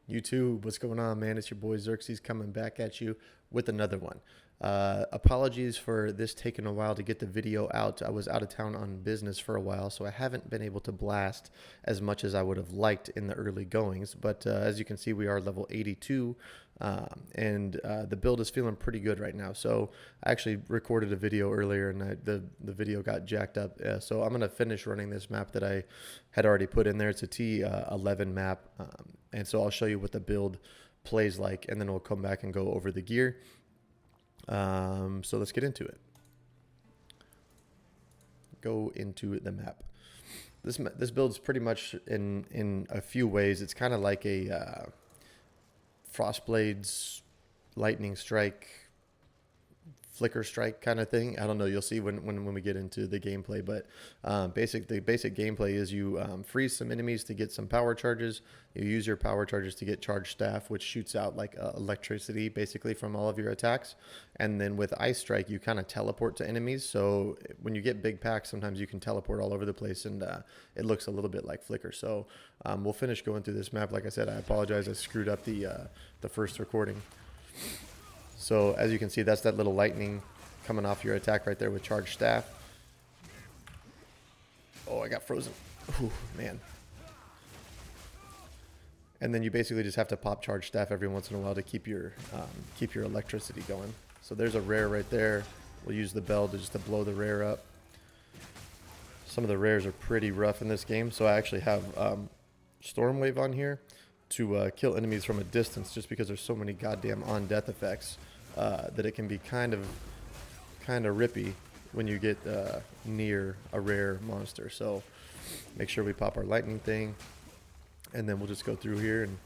YouTube, what's going on, man? It's your boy Xerxes coming back at you with another one. Apologies for this taking a while to get the video out. I was out of town on business for a while, so I haven't been able to blast as much as I would have liked in the early goings. But as you can see, we are level 82, and the build is feeling pretty good right now. So I actually recorded a video earlier, and the video got jacked up. So I'm going to finish running this map that I had already put in there. It's a T11 map, and so I'll show you what the build plays like, and then we'll come back and go over the gear. So let's get into it. Go into the map. This build is pretty much in a few ways. It's kind of like a Frostblades, Lightning Strike, Flicker Strike kind of thing. I don't know. You'll see when we get into the gameplay. But the basic gameplay is you freeze some enemies to get some power charges. You use your power charges to get charged staff, which shoots out like electricity basically from all of your attacks. And then with Ice Strike, you kind of teleport to enemies. So when you get big packs, sometimes you can teleport all over the place, and it looks a little bit like Flicker. So we'll finish going through this map. Like I said, I apologize. I screwed up the first recording. So as you can see, that's that little lightning coming off your attack right there with charged staff. Oh, I got frozen. Ooh, man. And then you basically just have to pop charged staff every once in a while to keep your electricity going. So there's a rare right there. We'll use the bell to blow the rare up. Some of the rares are pretty rough in this game, so I actually have Storm Wave on here to kill enemies from a distance, just because there's so many goddamn on-death effects that it can be kind of rippy when you get near a rare monster. So make sure we pop our lightning thing, and then we'll just go through here. And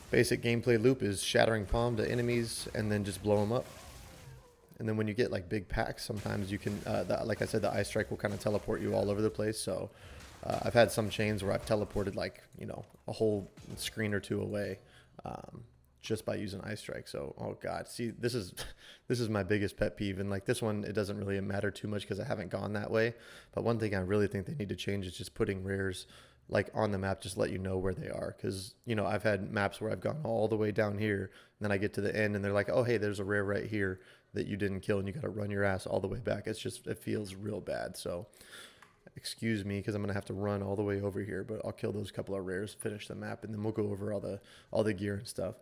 basic gameplay loop is shattering palm to enemies and then just blow them up. And then when you get like big packs, sometimes you can, like I said, the Ice Strike will kind of teleport you all over the place. So I've had some chains where I've teleported like, a whole screen or two away just by using Ice Strike. So, oh God, see, this is my biggest pet peeve. And like this one, it doesn't really matter too much because I haven't gone that way. But one thing I really think they need to change is just putting rares like on the map, just let you know where they are. Because, I've had maps where I've gone all the way down here, and then I get to the end and they're like, oh, hey, there's a rare right here that you didn't kill, and you got to run your ass all the way back. It feels real bad. So excuse me, because I'm gonna have to run all the way over here, but I'll kill those couple of rares, finish the map, and then we'll go over all the gear and stuff.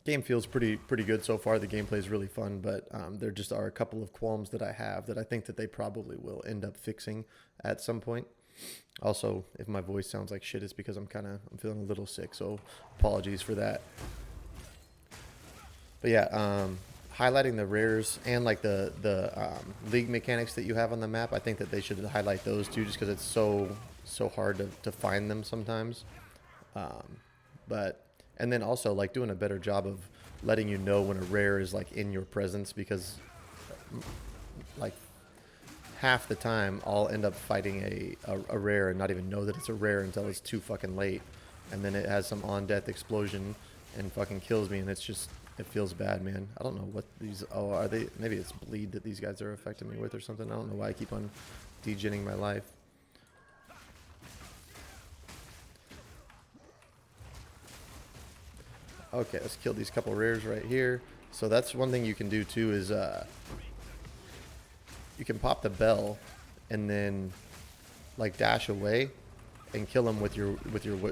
Game feels pretty good so far. The gameplay is really fun, but there just are a couple of qualms that I have that I think that they probably will end up fixing at some point. Also, if my voice sounds like shit, it's because I'm feeling a little sick, so apologies for that. But yeah, highlighting the rares and like the league mechanics that you have on the map, I think that they should highlight those too, just because it's so hard to find them sometimes. And then also like doing a better job of letting you know when a rare is like in your presence, because like half the time I'll end up fighting a rare and not even know that it's a rare until it's too fucking late, and then it has some on-death explosion and fucking kills me, and it feels bad, man. I don't know what these, are they, maybe it's bleed that these guys are affecting me with or something. I don't know why I keep on degenning my life. Okay, let's kill these couple rares right here. So that's one thing you can do too, is you can pop the bell and then like dash away and kill them with your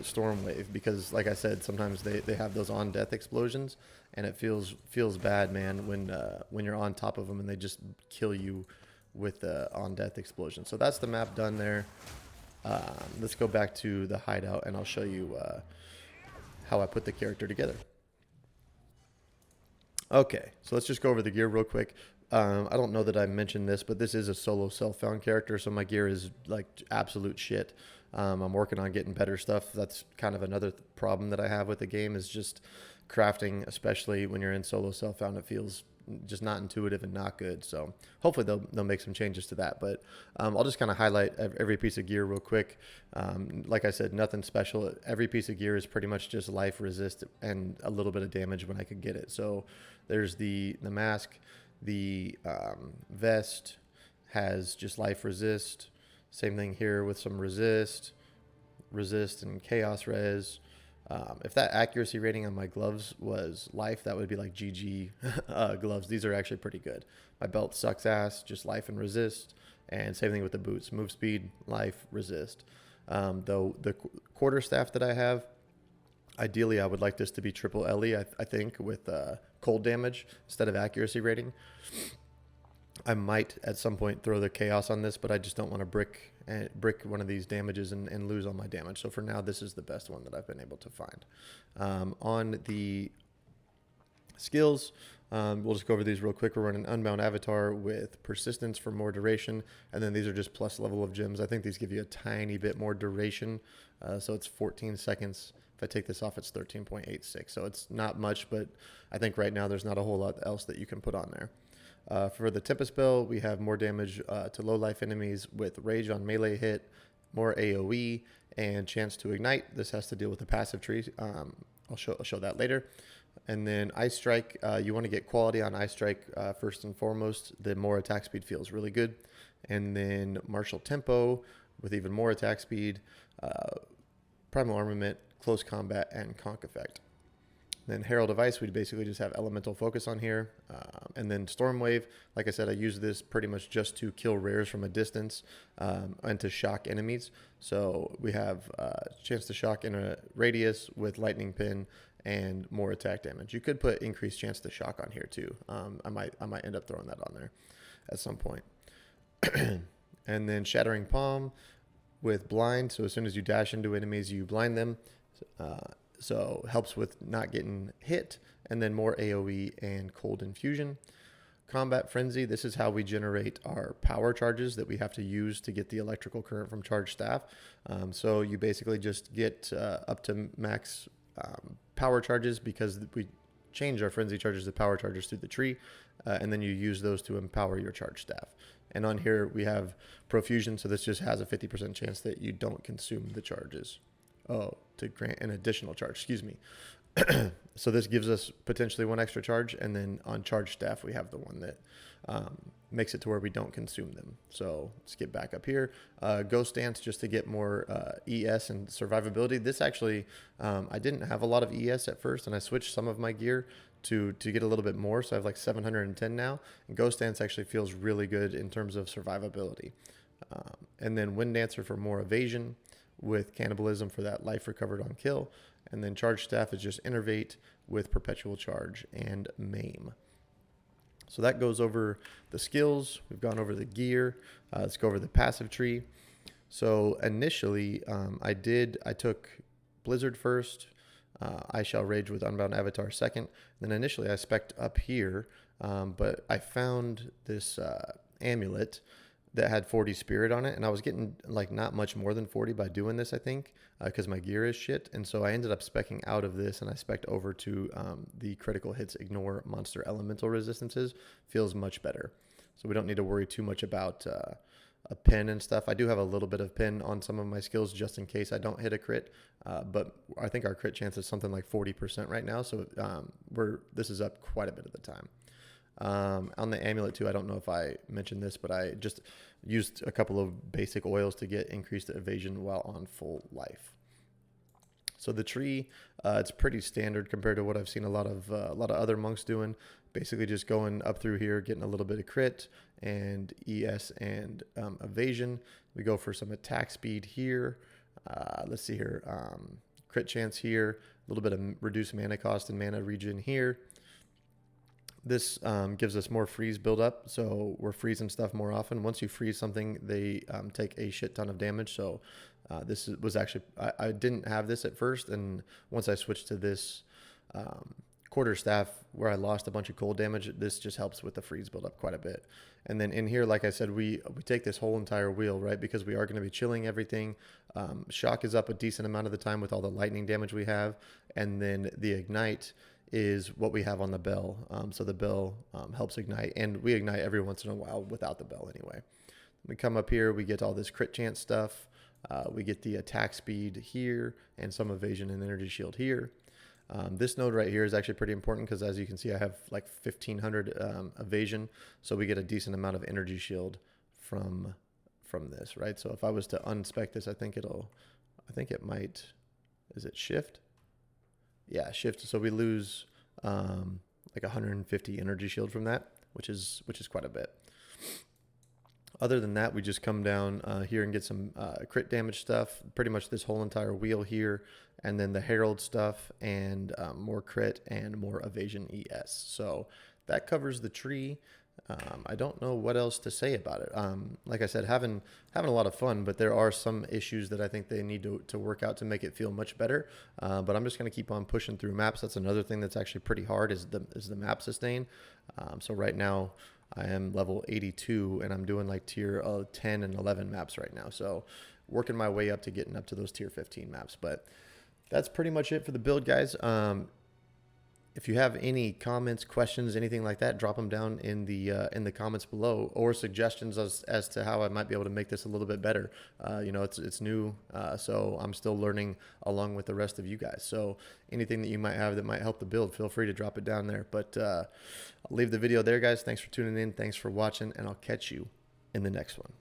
storm wave, because like I said, sometimes they have those on death explosions, and it feels bad, man, when you're on top of them and they just kill you with the on death explosion. So that's the map done there. Let's go back to the hideout and I'll show you how I put the character together. Okay, so let's just go over the gear real quick. I don't know that I mentioned this, but this is a solo self-found character, so my gear is like absolute shit. I'm working on getting better stuff. That's kind of another problem that I have with the game, is just crafting, especially when you're in solo self-found. It feels just not intuitive and not good. So hopefully they'll make some changes to that. But I'll just kind of highlight every piece of gear real quick. Like I said, nothing special. Every piece of gear is pretty much just life resist and a little bit of damage when I could get it. So there's the mask. The vest has just life resist. Same thing here with some resist and chaos res. If that accuracy rating on my gloves was life, that would be like GG gloves. These are actually pretty good. My belt sucks ass, just life and resist. And same thing with the boots. Move speed, life, resist. Though the quarter staff that I have, ideally I would like this to be triple LE, I think, with cold damage instead of accuracy rating. I might at some point throw the chaos on this, but I just don't want to brick one of these damages and lose all my damage. So for now, this is the best one that I've been able to find. On the skills, we'll just go over these real quick. We're running Unbound Avatar with Persistence for more duration, and then these are just plus level of gems. I think these give you a tiny bit more duration, so it's 14 seconds. If I take this off, it's 13.86, so it's not much, but I think right now there's not a whole lot else that you can put on there. For the Tempest spell, we have more damage to low life enemies with Rage on melee hit, more AoE, and chance to ignite. This has to deal with the passive tree. I'll show that later. And then Ice Strike, you want to get quality on Ice Strike first and foremost. The more attack speed feels really good. And then Martial Tempo with even more attack speed, Primal Armament, Close Combat, and Conk Effect. Then Herald of Ice, we basically just have Elemental Focus on here. And then Storm Wave, like I said, I use this pretty much just to kill rares from a distance and to shock enemies. So we have chance to shock in a radius with Lightning Pin and more attack damage. You could put increased chance to shock on here too. I might end up throwing that on there at some point. And then Shattering Palm with Blind. So as soon as you dash into enemies, you blind them. So helps with not getting hit, and then more AoE and Cold Infusion. Combat Frenzy, this is how we generate our power charges that we have to use to get the electrical current from charged staff. So you basically just get up to max power charges because we change our frenzy charges to power charges through the tree, and then you use those to empower your charged staff. And on here we have Profusion, so this just has a 50% chance that you don't consume the charges. To grant an additional charge, excuse me. So this gives us potentially one extra charge, and then on charge staff we have the one that makes it to where we don't consume them. So let's get back up here. Ghost Dance, just to get more ES and survivability. This actually, I didn't have a lot of ES at first, and I switched some of my gear to get a little bit more, so I have like 710 now. And Ghost Dance actually feels really good in terms of survivability. And then Wind Dancer for more evasion, with Cannibalism for that life recovered on kill. And then Charge Staff is just Innervate with Perpetual Charge and Maim. So that goes over the skills. We've gone over the gear. Let's go over the passive tree. So initially, I took Blizzard first. I Shall Rage with Unbound Avatar second. Then initially I spec'd up here, but I found this amulet that had 40 spirit on it, and I was getting like not much more than 40 by doing this, I think, because my gear is shit. And so I ended up specking out of this, and I spec'd over to the critical hits ignore monster elemental resistances. Feels much better, so we don't need to worry too much about a pin and stuff. I do have a little bit of pin on some of my skills just in case I don't hit a crit, but I think our crit chance is something like 40% right now, so this is up quite a bit of the time. On the amulet too, I don't know if I mentioned this, but I just used a couple of basic oils to get increased evasion while on full life. So the tree, it's pretty standard compared to what I've seen a lot of other monks doing. Basically just going up through here, getting a little bit of crit and ES and evasion. We go for some attack speed here. Let's see here, crit chance here, a little bit of reduced mana cost and mana regen here. This gives us more freeze buildup, so we're freezing stuff more often. Once you freeze something, they take a shit ton of damage. So this was actually, I didn't have this at first, and once I switched to this quarter staff where I lost a bunch of cold damage, this just helps with the freeze buildup quite a bit. And then in here, like I said, we take this whole entire wheel, right, because we are going to be chilling everything. Shock is up a decent amount of the time with all the lightning damage we have, and then the ignite is what we have on the bell. So the bell helps ignite, and we ignite every once in a while without the bell anyway. We come up here, we get all this crit chance stuff. We get the attack speed here and some evasion and energy shield here. This node right here is actually pretty important because, as you can see, I have like 1500 evasion, so we get a decent amount of energy shield from this, right? So if I was to unspec this, I think it might, is it shift? Yeah, shift. So we lose like 150 energy shield from that, which is quite a bit. Other than that, we just come down here and get some crit damage stuff. Pretty much this whole entire wheel here, and then the Herald stuff, and more crit and more evasion ES. So that covers the tree. I don't know what else to say about it. Like I said, having a lot of fun, but there are some issues that I think they need to work out to make it feel much better. But I'm just going to keep on pushing through maps. That's another thing that's actually pretty hard is the map sustain. So right now I am level 82 and I'm doing like tier 10 and 11 maps right now. So working my way up to getting up to those tier 15 maps. But that's pretty much it for the build, guys. If you have any comments, questions, anything like that, drop them down in the comments below, or suggestions as to how I might be able to make this a little bit better. You know, it's new, so I'm still learning along with the rest of you guys. So anything that you might have that might help the build, feel free to drop it down there. But I'll leave the video there, guys. Thanks for tuning in. Thanks for watching, and I'll catch you in the next one.